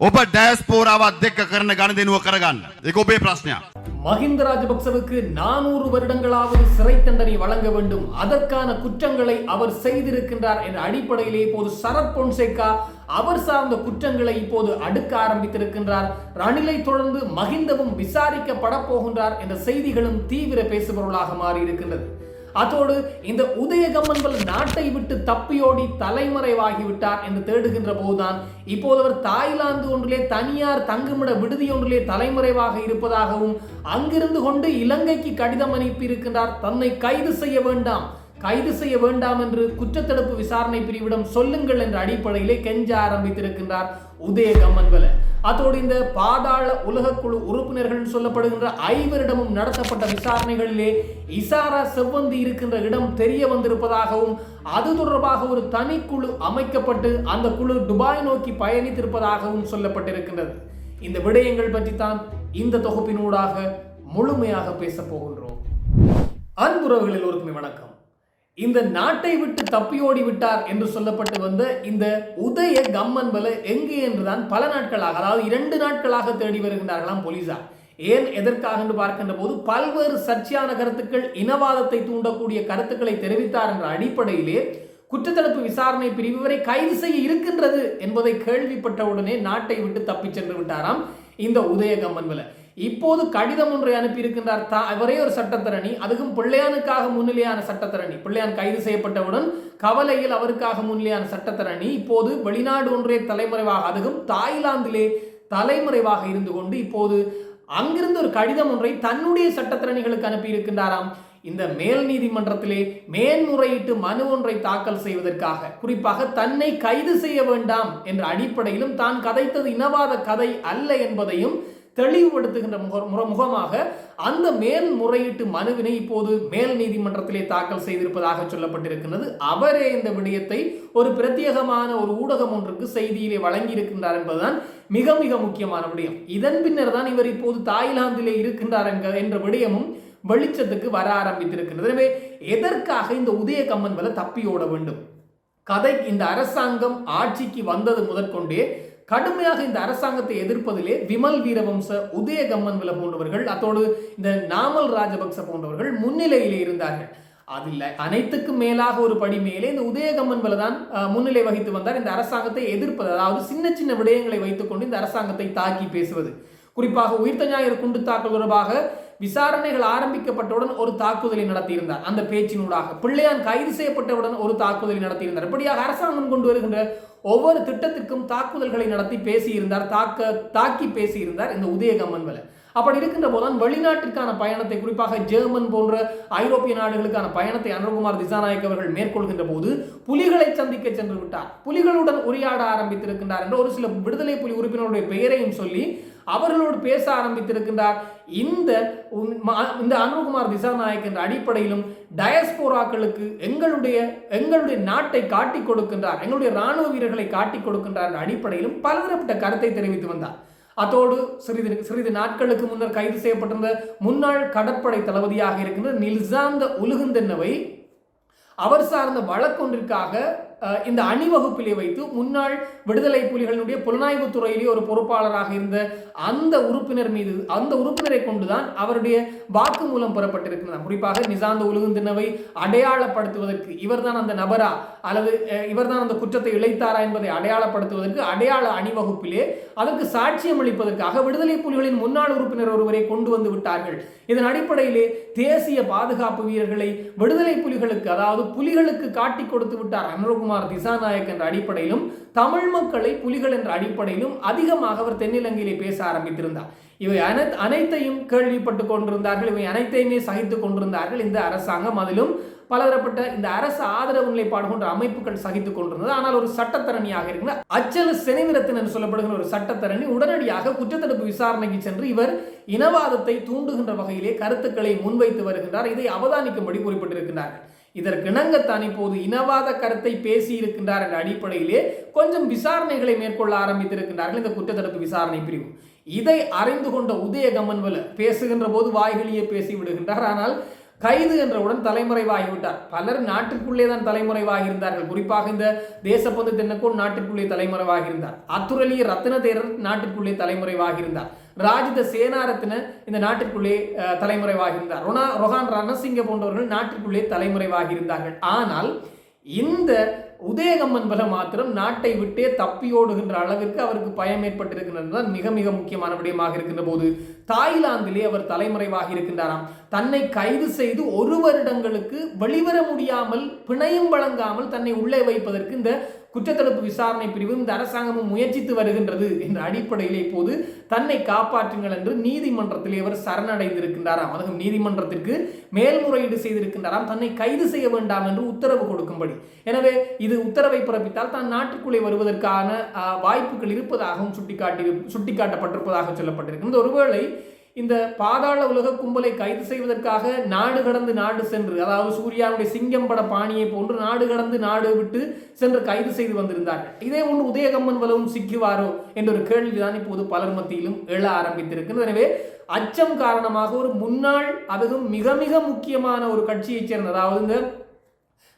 ඔබ ඩයස්පෝරාවත් දෙක්ක කරන ගණදෙනුව කරගන්න. ඒක ඔබේ ප්‍රශ්නයක්. மஹிந்த ராஜபக்சவுக்கு 400 வருடங்களாவது சிறை தண்டனை வழங்க வேண்டும், அதற்கான குற்றங்களை அவர் செய்திருக்கின்றார் என்ற அடிப்படையிலே இப்போது சரத் பொன்சேகா அவர் சார்ந்த குற்றங்களை இப்போது அடுக்க ஆரம்பித்திருக்கின்றார். ரணிலை தொடர்ந்து மஹிந்தவும் விசாரிக்கப்பட போகின்றார் என்ற செய்திகளும் தீவிர பேசுபொருளாக மாறி இருக்கின்றது. அதோடு இந்த உதயகம்மன்கள் நாட்டை விட்டு தப்பியோடி தலைமறைவாகிவிட்டார் என்று தேடுகின்ற போதுதான் இப்போது அவர் தாய்லாந்து ஒன்றிலே தனியார் தங்குமிட விடுதி ஒன்றிலே தலைமறைவாக இருப்பதாகவும் அங்கிருந்து கொண்டு இலங்கைக்கு கடிதம் அனுப்பி இருக்கின்றார். தன்னை கைது செய்ய வேண்டாம் என்று குற்றத்தடுப்பு விசாரணை பிரிவிடம் சொல்லுங்கள் என்ற அடிப்படையிலே கெஞ்ச ஆரம்பித்திருக்கின்றார் உதயகம்மன்வல. அதோடு இந்த பாதாள உலகக்குழு உறுப்பினர்கள் சொல்லப்படுகின்ற 5 நடத்தப்பட்ட விசாரணைகளிலே இசாரா செவ்வந்தி இருக்கின்ற இடம் தெரிய வந்திருப்பதாகவும் அது தொடர்பாக ஒரு தனிக்குழு அமைக்கப்பட்டு அந்த குழு துபாய் நோக்கி பயணித்திருப்பதாகவும் சொல்லப்பட்டிருக்கின்றது. இந்த விடயங்கள் பற்றித்தான் இந்த தொகுப்பினூடாக முழுமையாக பேச போகின்றோம். அன்புறவுகள் எல்லோருக்குமே வணக்கம். இந்த நாட்டை விட்டு தப்பியோடி விட்டார் என்று சொல்லப்பட்டு வந்த இந்த உதய கம்மன்வல எங்கே என்றுதான் பல நாட்களாக, அதாவது 2 நாட்களாக தேடி வருகின்றார்களாம் போலீசார். ஏன் எதற்காக என்று பார்க்கின்ற போது பல்வேறு சர்ச்சையான கருத்துக்கள், இனவாதத்தை தூண்டக்கூடிய கருத்துக்களை தெரிவித்தார் என்ற அடிப்படையிலே குற்றத்தடுப்பு விசாரணை பிரிவு வரை கைது செய்ய இருக்கின்றது என்பதை கேள்விப்பட்டவுடனே நாட்டை விட்டு தப்பி சென்று விட்டாராம் இந்த உதய கம்மன்வல. இப்போது கடிதம் ஒன்றை அனுப்பியிருக்கின்றார். அவரே ஒரு சட்டத்தரணி, அதுவும் பிள்ளையானுக்காக முன்னிலையான சட்டத்தரணி. பிள்ளையான் கைது செய்யப்பட்டவுடன் கவலையில் அவருக்காக முன்னிலையான சட்டத்தரணி இப்போது வெளிநாடு ஒன்றே தலைமறைவாக, அதுவும் தாய்லாந்திலே தலைமறைவாக இருந்து கொண்டு இப்போது அங்கிருந்து ஒரு கடிதம் ஒன்றை தன்னுடைய சட்டத்தரணிகளுக்கு அனுப்பியிருக்கின்றாராம். இந்த மேல் நீதிமன்றத்திலே மேன்முறையீட்டு மனு ஒன்றை தாக்கல் செய்வதற்காக, குறிப்பாக தன்னை கைது செய்ய வேண்டாம் என்ற அடிப்படையிலும் தான் கதைத்தது இனவாத கதை அல்ல என்பதையும் தெளிவுபடுத்துகின்ற முகமாக அந்த மேல்முறையீட்டு மனுவினை இப்போது மேல் நீதிமன்றத்திலே தாக்கல் செய்திருப்பதாக சொல்லப்பட்டிருக்கிறது. அவரே இந்த விடயத்தை ஒரு பிரத்யேகமான ஒரு ஊடகம் ஒன்றுக்கு செய்தியிலே வழங்கி இருக்கின்றார் என்பதுதான் மிக மிக முக்கியமான விடயம். இதன் பின்னர் தான் இவர் இப்போது தாய்லாந்திலே இருக்கின்றார் என்ற விடயமும் வெளிச்சத்துக்கு வர ஆரம்பித்திருக்கின்றது. எனவே எதற்காக இந்த உதய கம்மன்வல தப்பியோட வேண்டும்? கதை இந்த அரசாங்கம் ஆட்சிக்கு வந்தது முதற்கொண்டே கடுமையாக இந்த அரசாங்கத்தை எதிர்ப்பதிலே விமல் வீரவம்ச, உதய கம்மன்வல போன்றவர்கள், அதோடு இந்த நாமல் ராஜபக்ச போன்றவர்கள் முன்னிலையிலே இருந்தார்கள். அதில் அனைத்துக்கும் மேலாக ஒரு படி மேலே இந்த உதய கம்மன்வல தான் முன்னிலை வகித்து வந்தார். இந்த அரசாங்கத்தை எதிர்ப்பது, அதாவது சின்ன சின்ன விடயங்களை வைத்துக்கொண்டு இந்த அரசாங்கத்தை தாக்கி பேசுவது, குறிப்பாக உயிர்த்த ஞாயிறு குண்டு தாக்கல் தொடர்பாக விசாரணைகள் ஆரம்பிக்கப்பட்டவுடன் ஒரு தாக்குதலை நடத்தியிருந்தார். அந்த பேச்சினூடாக பிள்ளையான் கைது செய்யப்பட்டவுடன் ஒரு தாக்குதலை நடத்தியிருந்தார். இப்படியாக அரசாங்கம் கொண்டு வருகின்ற ஒவ்வொரு திட்டத்திற்கும் தாக்குதல்களை நடத்தி பேசியிருந்தார், தாக்கி பேசியிருந்தார் இந்த உதய கம்மன்வல. அப்படி இருக்கின்ற போதுதான் வெளிநாட்டிற்கான பயணத்தை, குறிப்பாக ஜெர்மன் போன்ற ஐரோப்பிய நாடுகளுக்கான பயணத்தை அனுர்குமார் திசாநாயக் அவர்கள் மேற்கொள்கின்ற போது புலிகளை சந்திக்க சென்று விட்டார், புலிகளுடன் உரையாட ஆரம்பித்திருக்கின்றார் என்று ஒரு சில விடுதலை புலி உறுப்பினருடைய பெயரையும் சொல்லி அவர்களோடு பேச ஆரம்பித்திருக்கின்றார். இந்த அனுர்குமார் திசாநாயக் என்ற அடிப்படையிலும் டயஸ்போராக்களுக்கு எங்களுடைய நாட்டை காட்டிக் கொடுக்கின்றார், எங்களுடைய ராணுவ வீரர்களை காட்டிக் கொடுக்கின்றார் என்ற அடிப்படையிலும் பலதரப்பட்ட கருத்தை தெரிவித்து வந்தார். அதோடு சிறிது நாட்களுக்கு முன்னர் கைது செய்யப்பட்டிருந்த முன்னாள் கடற்படை தளபதியாக இருக்கின்ற நில்சாந்த உலுகுந்தென்னவை அவர் சார்ந்த வழக்கொன்றிற்காக இந்த அணிவகுப்பிலே வைத்து முன்னாள் விடுதலை புலிகளினுடைய புலனாய்வு துறையிலே ஒரு பொறுப்பாளராக இருந்த அந்த உறுப்பினரை கொண்டுதான் அவருடைய வாக்குமூலம் பெறப்பட்டிருக்கிறது. குறிப்பாக நிசாந்த உலுகுந்தினவை அடையாளப்படுத்துவதற்கு இவர்தான் அந்த நபரா அல்லது இவர்தான் அந்த குற்றத்தை இழைத்தாரா என்பதை அடையாளப்படுத்துவதற்கு அடையாள அணிவகுப்பிலே அதற்கு சாட்சியம் அளிப்பதற்காக விடுதலை புலிகளின் முன்னாள் உறுப்பினர் ஒருவரை கொண்டு வந்து விட்டார்கள். இதன் அடிப்படையிலே தேசிய பாதுகாப்பு வீரர்களை விடுதலை புலிகளுக்கு, அதாவது புலிகளுக்கு காட்டிக் கொடுத்து விட்டார் அனுர்குமார் திசாநாயக் என்ற அடிப்படையிலும் தமிழ் மக்களை புலிகள் என்ற அடிப்படையிலும் அதிகமாக அவர் தென்னிலங்கையிலே பேச ஆரம்பித்திருந்தார். இவை அனைத்தையும் கேள்விப்பட்டுக் கொண்டிருந்தார்கள், இவை அனைத்தையுமே சகித்துக் கொண்டிருந்தார்கள் இந்த அரசாங்கம். அதிலும் பலதரப்பட்ட இந்த அரசு ஆதரவு நிலைப்பாடு கொண்ட அமைப்புகள் சகித்துக் கொண்டிருந்தது. ஆனால் ஒரு சட்டத்தரணியாக இருக்கிற அச்சல செனவிரத்தன் என்று சொல்லப்படுகிற ஒரு சட்டத்தரணி உடனடியாக குற்றத்தடுப்பு விசாரணைக்கு சென்று இவர் இனவாதத்தை தூண்டுகின்ற வகையிலே கருத்துக்களை முன்வைத்து வருகின்றார். இதை அவதானிக்கும்படி குறிப்பிட்டிருக்கிறார்கள். இதற்கிணங்கத்தான் இப்போது இனவாத கருத்தை பேசி இருக்கின்றார் என்ற அடிப்படையிலே கொஞ்சம் விசாரணைகளை மேற்கொள்ள ஆரம்பித்திருக்கின்றார்கள் இந்த குற்றத்தடுப்பு விசாரணை பிரிவு. இதை அறிந்து கொண்ட உதய கம்மன்வல பேசுகின்ற போது வாய்களியே பேசி விடுகின்றார். ஆனால் கைது என்றவுடன் தலைமறைவாகிவிட்டார். பலர் நாட்டிற்குள்ளே தான் தலைமறைவாகி இருந்தார்கள். குறிப்பாக இந்த தேசப்பந்து தென்னக்கோன் நாட்டிற்குள்ளே தலைமறைவாகி இருந்தார். அத்துரலிய ரத்ன தேரர் நாட்டிற்குள்ளே தலைமறைவாகி இருந்தார். ராஜித சேனாரத்ன இந்த நாட்டிற்குள்ளே தலைமறைவாகி இருந்தார். ரொஹான் ரணசிங்க போன்றவர்கள் நாட்டிற்குள்ளே தலைமறைவாகி இருந்தார்கள். ஆனால் இந்த உதயகம்மன் பல மாத்திரம் நாட்டை விட்டே தப்பியோடுகின்ற அளவிற்கு அவருக்கு பயம் ஏற்பட்டிருக்கின்றது. மிக மிக முக்கியமான விடயமாக இருக்கின்ற போது தாய்லாந்திலே அவர் தலைமறைவாகி இருக்கின்றாராம். தன்னை கைது செய்து 1 வருடங்களுக்கு வெளிவர முடியாமல் பிணையும் வழங்காமல் தன்னை உள்ளே வைப்பதற்கு இந்த குற்றத்தடுப்பு விசாரணை பிரிவு இந்த அரசாங்கமும் முயற்சித்து வருகின்றது என்ற அடிப்படையில் இப்போது தன்னை காப்பாற்றுங்கள் என்று நீதிமன்றத்தில் அவர் சரணடைந்திருக்கின்றாராம். அதுவும் நீதிமன்றத்திற்கு மேல்முறையீடு செய்திருக்கின்றாராம் தன்னை கைது செய்ய வேண்டாம் என்று உத்தரவு கொடுக்கும்படி. எனவே இது உத்தரவை பிறப்பித்தால் தான் நாட்டுக்குள்ளே வருவதற்கான வாய்ப்புகள் இருப்பதாகவும் சுட்டிக்காட்டப்பட்டிருப்பதாக சொல்லப்பட்டிருக்கிறது. ஒருவேளை இந்த பாதாள உலக கும்பலை கைது செய்வதற்காக நாடு கடந்து நாடு சென்று, அதாவது சூர்யாவுடைய சிங்கம் பட பாணியை போன்று நாடு கடந்து நாடு விட்டு சென்று கைது செய்து வந்திருந்தார்கள். இதே ஒன்று உதயகம்மன் வலவும் சிக்குவாரோ என்ற ஒரு கேள்விதான் இப்போது பலர் மத்தியிலும் எழ ஆரம்பித்திருக்கிறது. எனவே அச்சம் காரணமாக ஒரு முன்னாள், அதுவும் மிக மிக முக்கியமான ஒரு கட்சியைச் சேர்ந்த, அதாவது இந்த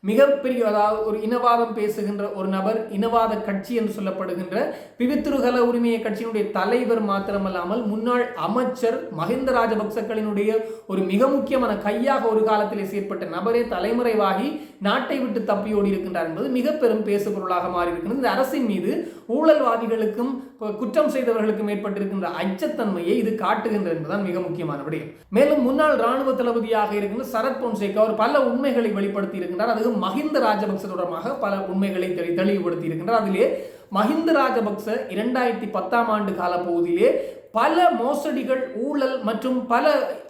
மிகப்பெரிய, அதாவது ஒரு இனவாதம் பேசுகின்ற ஒரு நபர், இனவாத கட்சி என்று சொல்லப்படுகின்ற பிவித்துருகல உரிமைய கட்சியினுடைய தலைவர் மாத்திரமல்லாமல் முன்னாள் அமைச்சர் மஹிந்த ராஜபக்சக்களினுடைய ஒரு மிக முக்கியமான கையாக ஒரு காலத்திலே செயற்பட்ட நபரே தலைமறைவாகி நாட்டை விட்டு தப்பியோடி இருக்கின்றார் என்பது மிக பெரும் பேசு பொருளாக மாறி இருக்கிறது. இந்த அரசின் மீது ஊழல்வாதிகளுக்கும் குற்றம் செய்தவர்களுக்கும் ஏற்பட்டிருக்கின்ற அச்சத்தன்மையை இது காட்டுகின்றது என்பதுதான் மிக முக்கியமான விடயம். மேலும் முன்னாள் ராணுவ தளபதியாக இருக்கின்ற சரத் பொன்சேகா அவர் பல உண்மைகளை வெளிப்படுத்தி இருக்கின்றார். அது மஹிந்த ராஜபக்ச தொடர்பாக பல உண்மைகளை தெளிவுபடுத்தி இருக்கின்றார். அதிலே மஹிந்த ராஜபக்ச 2010ஆம் ஆண்டு கால பகுதியிலே பல மோசடிகள், ஊழல் மற்றும் பல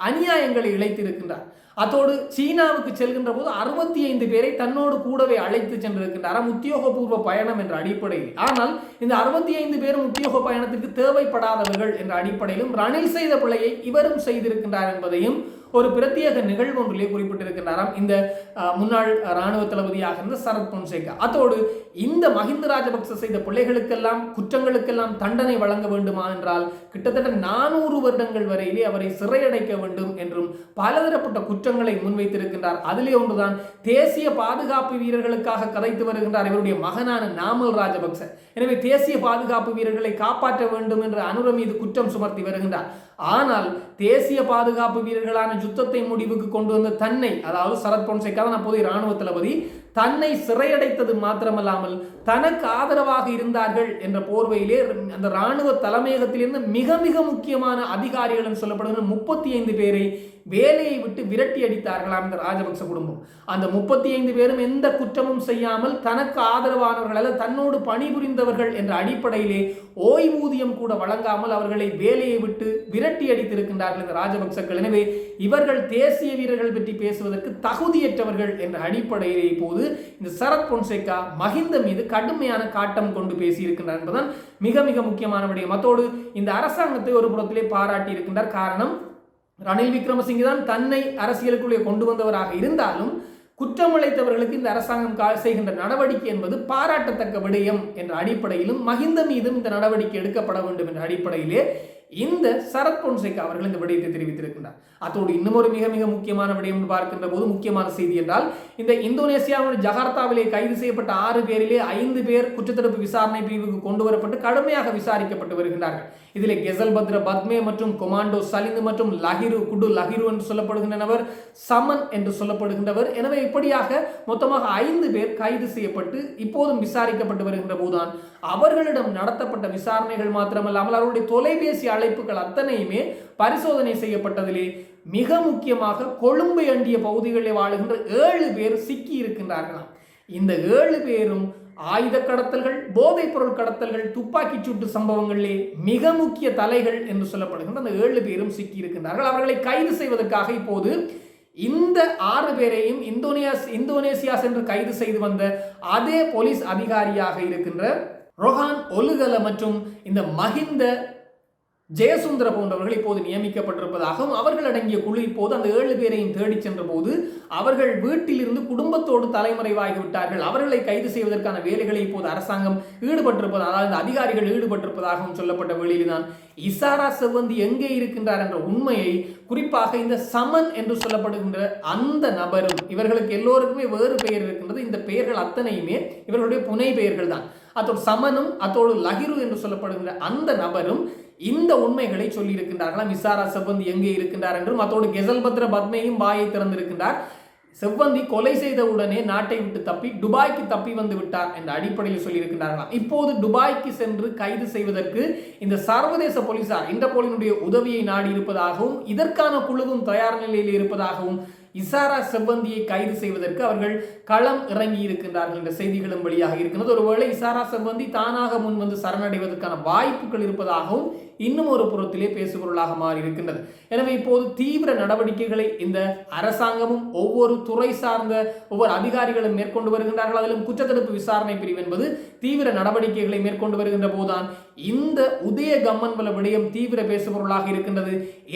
அநியாயங்களை இழைத்திருக்கின்றார். அதோடு சீனாவுக்கு செல்கின்ற போது 65 பேரை தன்னோடு கூடவே அழைத்து சென்றிருக்கின்றார் உத்தியோகபூர்வ பயணம் என்ற அடிப்படையில். ஆனால் இந்த 65 பேரும் உத்தியோக பயணத்திற்கு தேவைப்படாதவர்கள் என்ற அடிப்படையிலும் ரணில் செய்த பிழையை இவரும் செய்திருக்கின்றார் என்பதையும் ஒரு பிரத்யேக நிகழ்வு ஒன்றிலே குறிப்பிட்டிருக்கின்றாராம் இந்த முன்னாள் ராணுவ தளபதியாக இருந்த சரத் பொன்சேகா. அதோடு இந்த மஹிந்த ராஜபக்ச செய்த பிள்ளைகளுக்கெல்லாம், குற்றங்களுக்கெல்லாம் தண்டனை வழங்க வேண்டுமா என்றால் கிட்டத்தட்ட 400 வருடங்கள் வரையிலே அவரை சிறையடைக்க வேண்டும் என்றும் பலதரப்பட்ட குற்றங்களை முன்வைத்திருக்கின்றார். அதிலே ஒன்றுதான் தேசிய பாதுகாப்பு வீரர்களுக்காக கதைத்து வருகின்றார் இவருடைய மகனான நாமல் ராஜபக்ச. எனவே தேசிய பாதுகாப்பு வீரர்களை காப்பாற்ற வேண்டும் என்று அனுர மீது குற்றம் சுமர்த்தி வருகின்றார். ஆனால் தேசிய பாதுகாப்பு வீரர்களான யுத்தத்தை முடிவுக்கு கொண்டு வந்த தன்னை, அதாவது சரத் பொன்சேகா தான் அப்போதைய ராணுவ தளபதி, தன்னை சிறையடைத்தது மாத்திரமல்லாமல் தனக்கு ஆதரவாக இருந்தார்கள் என்ற போர்வையிலே அந்த ராணுவ தலைமையகத்திலிருந்து மிக மிக முக்கியமான அதிகாரிகள் என்று சொல்லப்படுகிற 35 பேரை வேலையை விட்டு விரட்டி அடித்தார்களாம் இந்த ராஜபக்ச குடும்பம். அந்த 35 பேரும் எந்த குற்றமும் செய்யாமல் தனக்கு ஆதரவானவர்கள் அல்ல தன்னோடு பணிபுரிந்தவர்கள் என்ற அடிப்படையிலே ஓய்வூதியம் கூட வழங்காமல் அவர்களை வேலையை விட்டு விரட்டி அடித்திருக்கின்றார்கள் இந்த ராஜபக்சக்கள். எனவே இவர்கள் தேசிய வீரர்கள் பற்றி பேசுவதற்கு தகுதியற்றவர்கள் என்ற அடிப்படையிலே இப்போது இந்த சரத் பொன்சேகா மஹிந்த மீது கடுமையான காட்டம் கொண்டு பேசியிருக்கின்றார் என்பதுதான் மிக மிக முக்கியமான விடயம். அத்தோடு இந்த அரசாங்கத்தை ஒரு புறத்திலே பாராட்டி இருக்கின்றார். காரணம், ரணில் விக்ரமசிங்கே தான் தன்னை அரசியலுக்குள்ளே கொண்டு வந்தவராக இருந்தாலும் குற்றமிழைத்தவர்களுக்கு இந்த அரசாங்கம் செய்கின்ற நடவடிக்கை என்பது பாராட்டத்தக்க விடயம் என்ற அடிப்படையிலும் மஹிந்த மீதும் இந்த நடவடிக்கை எடுக்கப்பட வேண்டும் என்ற அடிப்படையிலே இந்த சரத் பொன்சேகா அவர்கள் இந்த விடயத்தை தெரிவித்திருக்கின்றார். அதோடு இன்னும் ஒரு மிக மிக முக்கியமான விடயம் பார்க்கின்ற போது முக்கியமான செய்தி என்றால், இந்த இந்தோனேசியாவின் ஜகார்த்தாவிலே கைது செய்யப்பட்ட 6 பேரிலே 5 பேர் குற்றத்தடுப்பு விசாரணை பிரிவுக்கு கொண்டு வரப்பட்டு கடுமையாக விசாரிக்கப்பட்டு வருகின்றார்கள். இதிலே கெசல் பத்ர பத்மே மற்றும் கொமாண்டோ சலிந்து மற்றும் குடு லஹிரு என்று சொல்லப்படுகின்றவர், சமன் என்று சொல்லப்படுகின்றவர். எனவே இப்படியாக மொத்தமாக 5 பேர் கைது செய்யப்பட்டு இப்போதும் விசாரிக்கப்பட்டு வருகின்ற போதுதான் அவர்களிடம் நடத்தப்பட்ட விசாரணைகள் மாத்திரமல்லாமல் அவருடைய தொலைபேசி அழைப்புகள் அத்தனையுமே பரிசோதனை செய்யப்பட்டதிலே மிக முக்கியமாக கொழும்பை அண்டிய பகுதிகளில் வாழுகின்ற 7 பேர் சிக்கி இருக்கின்றார்களாம். இந்த 7 பேரும் ஆயுத கடத்தல்கள், போதைப் பொருள் கடத்தல்கள், துப்பாக்கி சூட்டு சம்பவங்களிலே மிக முக்கிய தலைகள் என்று சொல்லப்படுகின்ற அந்த 7 பேரும் சிக்கி இருக்கின்றார்கள். அவர்களை கைது செய்வதற்காக இப்போது இந்த 6 பேரையும் இந்தோனேசியா சென்று கைது செய்து வந்த அதே போலீஸ் அதிகாரியாக இருக்கின்ற ரொஹான் ஒலுகல மற்றும் இந்த மஹிந்த ஜெயசுந்தர போன்றவர்கள் இப்போது நியமிக்கப்பட்டிருப்பதாகவும் அவர்கள் அடங்கிய குழு இப்போது அந்த 7 பேரையும் தேடிச் சென்ற போது அவர்கள் வீட்டிலிருந்து குடும்பத்தோடு தலைமறைவாகிவிட்டார்கள். அவர்களை கைது செய்வதற்கான வேலைகளை இப்போது அரசாங்கம் ஈடுபட்டிருப்பதாக, அதாவது அதிகாரிகள் ஈடுபட்டிருப்பதாகவும் சொல்லப்பட்ட வேளையில்தான் இசாரா செவ்வந்தி எங்கே இருக்கின்றார் என்ற உண்மையை, குறிப்பாக இந்த சமன் என்று சொல்லப்படுகின்ற அந்த நபரும், இவர்களுக்கு எல்லோருக்குமே வேறு பெயர் இருக்கின்றது, இந்த பெயர்கள் அத்தனையுமே இவர்களுடைய புனை பெயர்கள் தான். அத்தோடு சமனும் அத்தோடு லகிரு என்று சொல்லப்படுகின்ற அந்த நபரும் இந்த உண்மைகளை சொல்லி இருக்கின்றார்களாம். இசாரா செவ்வந்தி எங்கே இருக்கின்றார் என்றும், அத்தோடு கெசல்பத்ர பத்மையும் வாயை திறந்திருக்கின்றார். செவ்வந்தி கொலை செய்த உடனே நாட்டை விட்டு தப்பி துபாய்க்கு தப்பி வந்து விட்டார் என்ற அடிப்படையில் சொல்லியிருக்கின்றார்களாம். இப்போது துபாய்க்கு சென்று கைது செய்வதற்கு இந்த சர்வதேச போலீசார் இன்டர்போலினுடைய உதவியை நாடி இருப்பதாகவும், இதற்கான குழுவும் தயார் நிலையில் இருப்பதாகவும், இசாரா செவ்வந்தியை கைது செய்வதற்கு அவர்கள் களம் இறங்கி இருக்கின்றார்கள் என்ற செய்திகளும் வெளியாக இருக்கின்றது. ஒருவேளை இசாரா செவ்வந்தி தானாக முன் வந்து சரணடைவதற்கான வாய்ப்புகள் இருப்பதாகவும் இன்னும் ஒரு புறத்திலே பேசுபொருளாக மாறி இருக்கின்றது. எனவே இப்போது தீவிர நடவடிக்கைகளை இந்த அரசாங்கமும் ஒவ்வொரு துறை சார்ந்த ஒவ்வொரு அதிகாரிகளும் மேற்கொண்டு வருகின்றார்கள். அதிலும் குற்றத்தடுப்பு விசாரணை பிரிவு என்பது தீவிர நடவடிக்கைகளை மேற்கொண்டு வருகின்ற போதுதான் இந்த உதய கம்மன்வல விடயம் தீவிர பேசுபொருளாக இருக்கின்றது.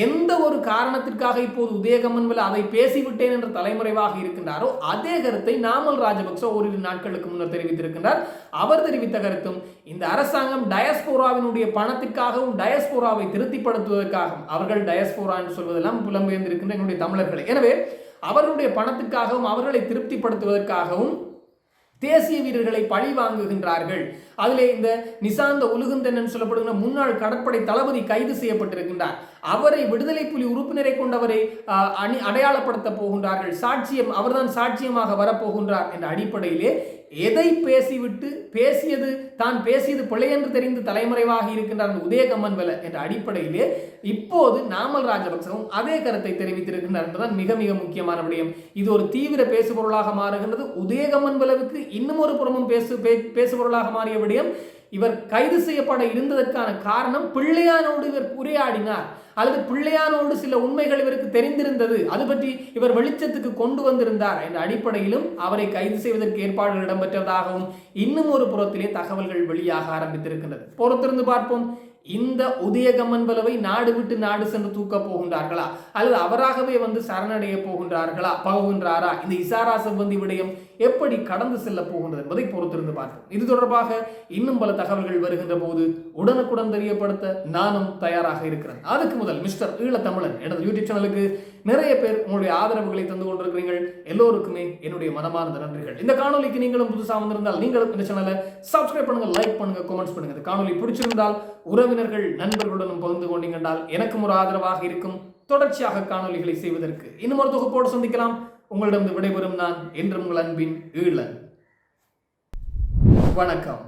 எந்த ஒரு காரணத்திற்காக இப்போது உதய கம்மன்வல அதை பேசிவிட்டேன் என்று தலைமறைவாக இருக்கின்றாரோ அதே கருத்தை நாமல் ராஜபக்ச ஓரிரு நாட்களுக்கு முன்னர் தெரிவித்திருக்கின்றார். அவர் தெரிவித்த கருத்தும் இந்த அரசாங்கம் டயஸ்போராவினுடைய பணத்திற்காகவும் டயஸ்போராவை திருப்திப்படுத்துவதற்காகவும், அவர்கள் டயஸ்போரா என்று சொல்வதெல்லாம் புலம்பெயர்ந்திருக்கின்ற என்னுடைய தமிழர்களை, எனவே அவர்களுடைய பணத்திற்காகவும் அவர்களை திருப்திப்படுத்துவதற்காகவும் தேசிய வீரர்களை பழி வாங்குகின்றார்கள். அதிலே இந்த நிசாந்த உலுகுந்தன் சொல்லப்படுகிற முன்னாள் கடற்படை தளபதி கைது செய்யப்பட்டிருக்கின்றார். அவரை விடுதலை புலி உறுப்பினரை கொண்டவரை அடையாளப்படுத்த போகின்றார்கள். சாட்சியம் அவர்தான் சாட்சியமாக வரப்போகின்றார் என்ற அடிப்படையிலே எதை பேசிவிட்டு தான் பேசியது பிழை என்று தெரிந்து தலைமறைவாக இருக்கின்றார் உதயகம்மன்வல என்ற அடிப்படையிலே இப்போது நாமல் ராஜபக்சவும் அதே கருத்தை தெரிவித்திருக்கின்றார் என்பதுதான் மிக மிக முக்கியமான விடயம். இது ஒரு தீவிர பேசுபொருளாக மாறுகின்றது. உதயகம்மன்வலவுக்கு இன்னும் ஒரு புறமும் பேசுபொருளாக மாறிய விடயம், இவர் கைது செய்யப்பட இருந்ததற்கான காரணம் பிள்ளையானோடு இவர் உரையாடினார் அல்லது பிள்ளையானோடு சில உண்மைகள் இவருக்கு தெரிந்திருந்தது, அது பற்றி இவர் வெளிச்சத்துக்கு கொண்டு வந்திருந்தார் என்ற அடிப்படையிலும் அவரை கைது செய்வதற்கு ஏற்பாடுகள் இடம்பெற்றதாகவும் இன்னும் ஒரு புறத்திலே தகவல்கள் வெளியாக ஆரம்பித்திருக்கின்றது. பொறுத்திருந்து பார்ப்போம். இந்த உதயகம்மன்வலவை நாடு விட்டு நாடு சென்று தூக்க போகின்றார்களா அல்லது அவராகவே வந்து சரணடைய போகின்றாரா? இந்த இசாரா செவ்வந்தி விடயம் எப்படி கடந்து செல்ல போகின்றது என்பதை பொறுத்திருந்து பார்ப்போம். இது தொடர்பாக இன்னும் பல தகவல்கள் வருகின்ற போது உடனுக்குடன் தெரியப்படுத்த நானும் தயாராக இருக்கிறேன். அதுக்கு முதல் மிஸ்டர் ஈழத்தமிழன் எனது யூடியூப் சேனலுக்கு நிறைய பேர் உங்களுடைய ஆதரவுகளை தந்து கொண்டிருக்கிறீர்கள். எல்லோருக்குமே என்னுடைய மனமார்ந்த நன்றிகள். இந்த காணொலிக்கு நீங்களும் புதுசாக வந்திருந்தால் நீங்களும் இந்த சேனலை சப்ஸ்கிரைப் பண்ணுங்க, லைக் பண்ணுங்க, கமெண்ட்ஸ் பண்ணுங்க. இந்த காணொலி பிடிச்சிருந்தால் உறவினர்கள் நண்பர்களுடனும் பகிர்ந்து கொண்டீங்கன்றால் எனக்கும் ஒரு ஆதரவாக இருக்கும். தொடர்ச்சியாக காணொலிகளை செய்வதற்கு இன்னும் ஒரு தொகுப்போடு சந்திக்கலாம். உங்களிடம் விடைபெறும் நான் என்றும் உங்கள் அன்பின் ஈழன். வணக்கம்.